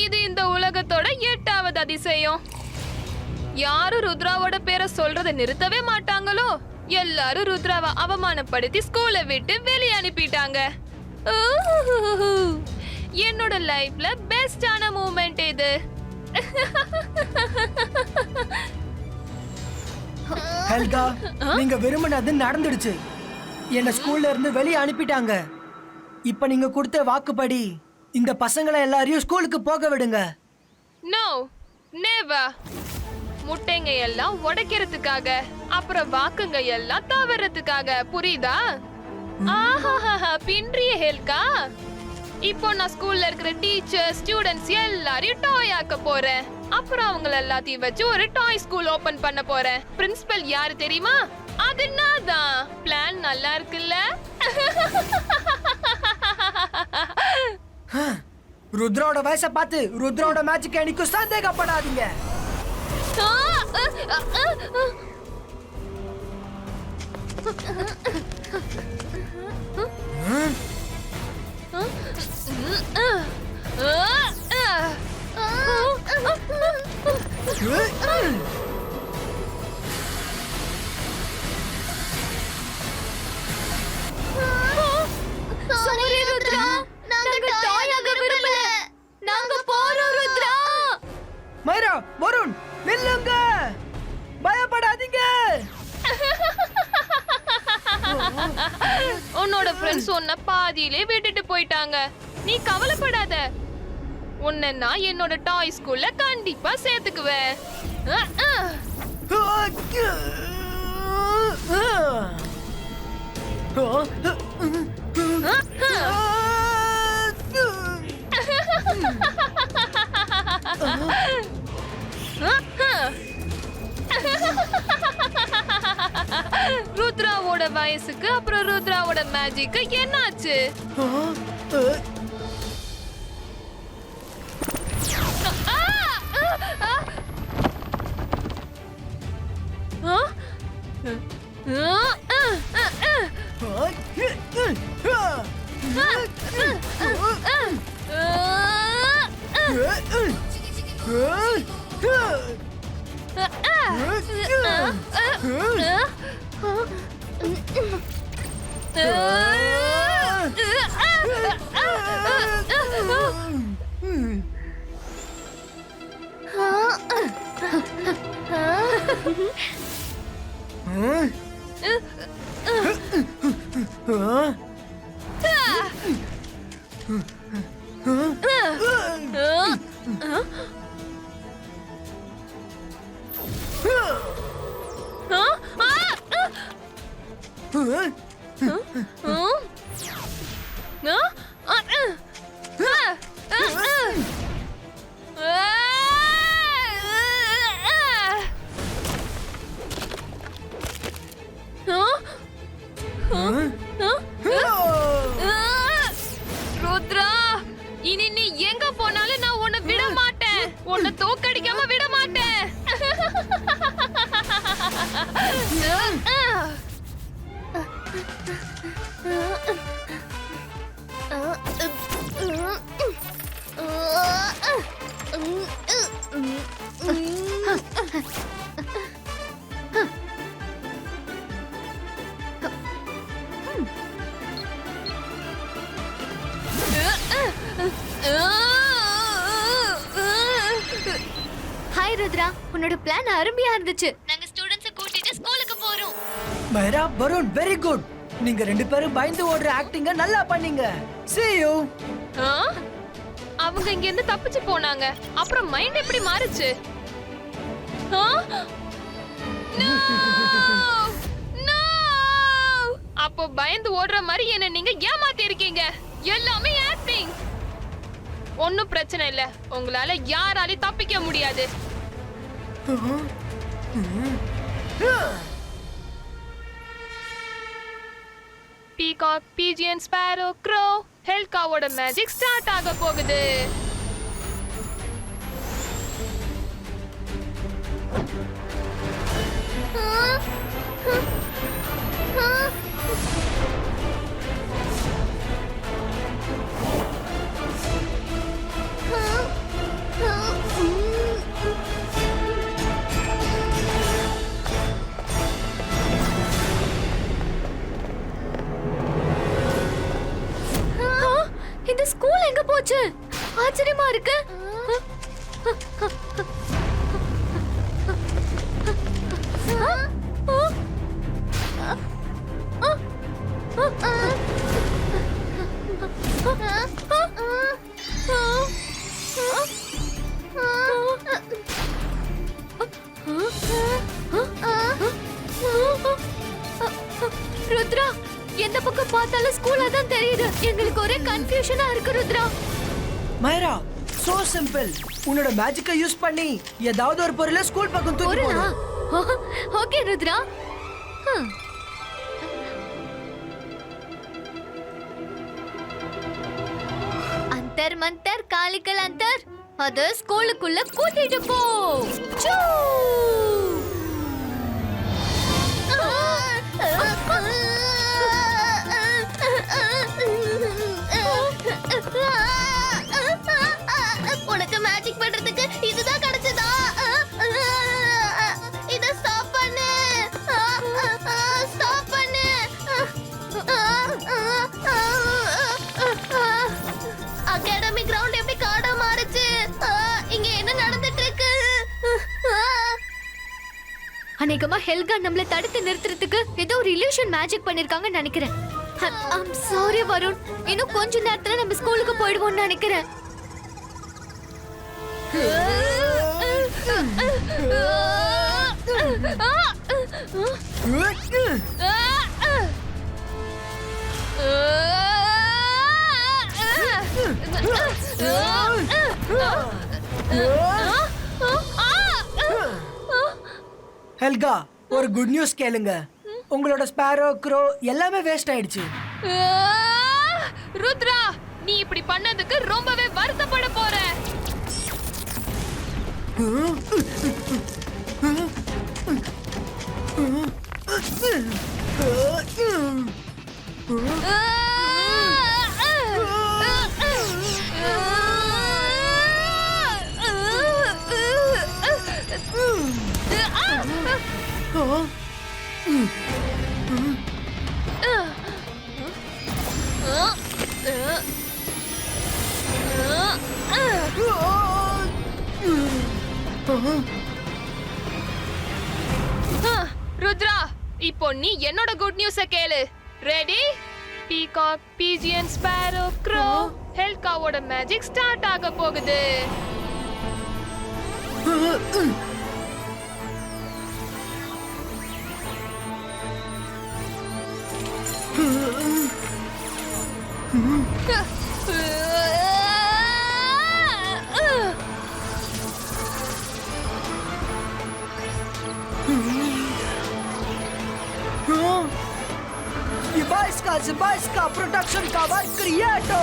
இது இந்த உலகத்தோட 8வது அதிசயம். யாரும் ருத்ராவோட பேரை சொல்றதை நிறுத்தவே மாட்டாங்களோ, எல்லாரும் ருத்ராவை அவமானப்படுத்தி ஸ்கூலை விட்டு வெளியே அனுப்பிட்டாங்க. என்னோட லைஃப்ல பெஸ்டான மூமெண்ட் இது. ஹெல்கா, நீங்க விரும்பினது நடந்துடுச்சு. என்ன ஸ்கூல்ல இருந்து வெளியே அனுப்பிட்டாங்க. இப்ப நீங்க கொடுத்த வாக்குப்படி இந்த பசங்களை எல்லாரையும் ஸ்கூலுக்கு போக விடுங்க. No, never. முட்டைங்க எல்லாம் உடைக்கிறதுக்காக, அப்புறம் வாக்குங்க எல்லாம் தவறதுக்காக, புரியுதா? ஆஹா, பின்றிய ஹெல்கா. இப்போ நான் ஸ்கூல்ல இருக்கிற டீச்சர், ஸ்டூடெண்ட்ஸ் எல்லாரையும் டாய் ஆக்க போறேன். அப்புறம் அவங்கள எல்லாத்தையும் வச்சு ஒரு டாய் ஸ்கூல் ஓபன் பண்ண போறேன். பிரின்சிபல் யாரு தெரியுமா? அது நான் தான். பிளான் நல்லா இருக்குல்ல? ருத்ராவோட வயசை பார்த்து ருத்ராவோட மேஜிக் எனக்கு சந்தேகப்படாதீங்க. சாரி ருத்ரா, நாங்க டாய் ஆக விரும்பல. நாங்க போறோம் ருத்ரா. மைரா, வருண், நில்லுங்க. பயப்படாதீங்க. உன்னோட ஃப்ரெண்ட்ஸ் உன்னை பாதியிலே விட்டுட்டு போயிட்டாங்க. நீ கவலைப்படாத. உன்னை நான் என்னோட டாய் ஸ்கூல்ல கண்டிப்பா சேர்த்துக்குவேன். ருத்ராவோட வயசுக்கு அப்புறம் ருத்ராவோட மேஜிக்கு என்னாச்சு? ருத்ரா, இனி நீ எங்க போனாலும் நான் உன்னை விட மாட்டேன். உன்னை தோக்கடிக்காம விட மாட்டேன். ஹாய் ருத்ரா, உன்னோட பிளான் அருமையா இருந்துச்சு. நாங்க ஸ்டூடண்ட்ஸை கூட்டிட்டு ஸ்கூலுக்கு போறோம். மைரா, வருண், வெரி குட். நீங்க 2 பேரும் பயந்து ஓடுற ஆக்டிங்க நல்லா பண்ணீங்க. See you. ஆ? அவங்க இங்க இருந்து தப்பிச்சு போனாங்க. அப்புறம் மைண்ட் எப்படி மாறுச்சு? ஆ? No! No! அப்போ பயந்து ஓடுற மாதிரி என்ன நீங்க ஏமாத்தி இருக்கீங்க. எல்லாமே ஆக்டிங். ஒண்ணும் பிரச்சனை இல்ல. உங்களால யாராலையும் தப்பிக்க முடியாது. பீகாக், பீஜியன், ஸ்பேரோ, க்ரோ, ஹெல்காவோட மேஜிக் ஸ்டார்ட் ஆக போகுது. இந்த ஸ்கூல் எங்க போச்சு? ஆச்சரியமா இருக்கு. ருத்ரா, எந்த பக்கம் பார்த்தாலும் ஸ்கூலா தான் தெரியுது. எங்களுக்கு ஒரே கன்ஃபியூஷனா இருக்கு ருத்ரா. மைரா, so simple. உன்னோட மேஜிக்கை யூஸ் பண்ணி ஏதாவது ஒரு பொருளை ஸ்கூல் பக்கம் தூக்கி போடு. ஓகே ருத்ரா. அந்தர் மந்தர் காலிக்கல் அந்தர், அது ஸ்கூலுக்குள்ள கூட்டிட்டு போ. சூ! உனக்கு மேஜிக் பண்றதுக்கு இதுதான் கிடைச்சதா? இத ஸ்டாப் பண்ணு. ஸ்டாப் பண்ணு. அகாடமி கிரவுண்ட் எப்படி காடா மாறுச்சு? இங்க என்ன நடந்துட்டு இருக்கு? அநேகமா ஹெல்கா நம்மள தடுத்து நிறுத்துறதுக்கு ஏதோ ஒரு இல்யூஷன் மேஜிக் பண்ணிருக்காங்கன்னு நினைக்கிறேன். I'm sorry Varun. இன்னும் கொஞ்ச நேரத்துல நம்ம ஸ்கூலுக்கு போயிடுவோம்னு நினைக்கிறேன். ஹெல்கா, ஒரு குட் நியூஸ் கேளுங்க. உங்களோட ஸ்பேரோ, க்ரோ எல்லாமே வேஸ்ட் ஆயிடுச்சு. ருத்ரா, நீ இப்படி பண்ணதுக்கு ரொம்பவே வருத்தப்பட போற. ருத்ரா, இப்போ நீ என்னோட குட் நியூஸ கேளு. Ready? Peacock, pigeon, sparrow, crow, ஹெல்காவோட மேஜிக் ஸ்டார்ட் ஆக போகுது. Zibaiska production cover creato.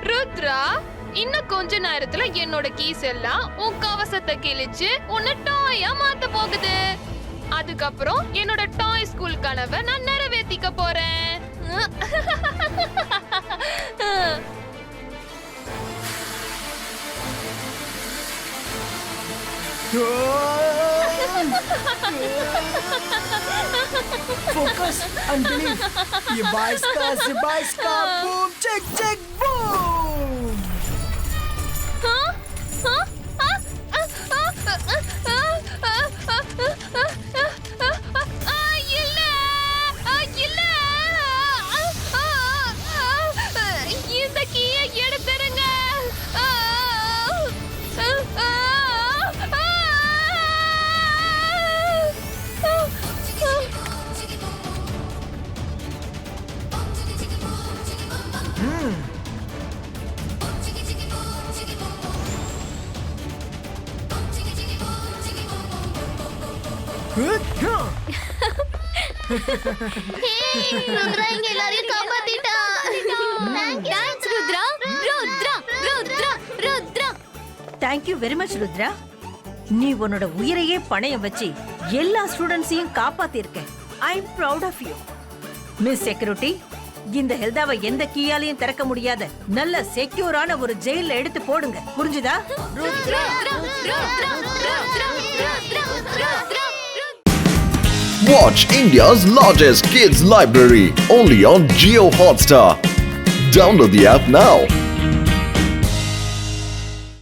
Rudra, இன்னும் கொஞ்ச நேரத்துல என்னோட கீஸ் எல்லாம் உன் கவசத்தை கிழிச்சு உன்னை டாயா மாத்த போகுது. அதுக்கப்புறம் என்னோட டாய் ஸ்கூல் கனவை நான் நிறைவேற்றிக்க போறேன். Focus and believe. Zibaiska, boom, check, check, boom. Rudra இங்க எல்லாரையும் காப்பாத்திட்டா. Thanks, Rudra. Rudra, Rudra, Rudra. Thank you very much Rudra. நீ உன்னோட உயிரையே பணயம் வச்சு எல்லா ஸ்டூடெண்ட்ஸையும் காப்பாத்திருக்க. I am proud of you. Miss security, இந்த ஹெல்தாவை எந்த கீயாலையும் திறக்க முடியாத நல்ல செக்யூரான ஒரு ஜெயில எடுத்து போடுங்க. புரிஞ்சுதா? Rudra, Rudra, Rudra, Rudra, Rudra, Rudra. Watch India's largest kids library only on Jio Hotstar. Download the app now.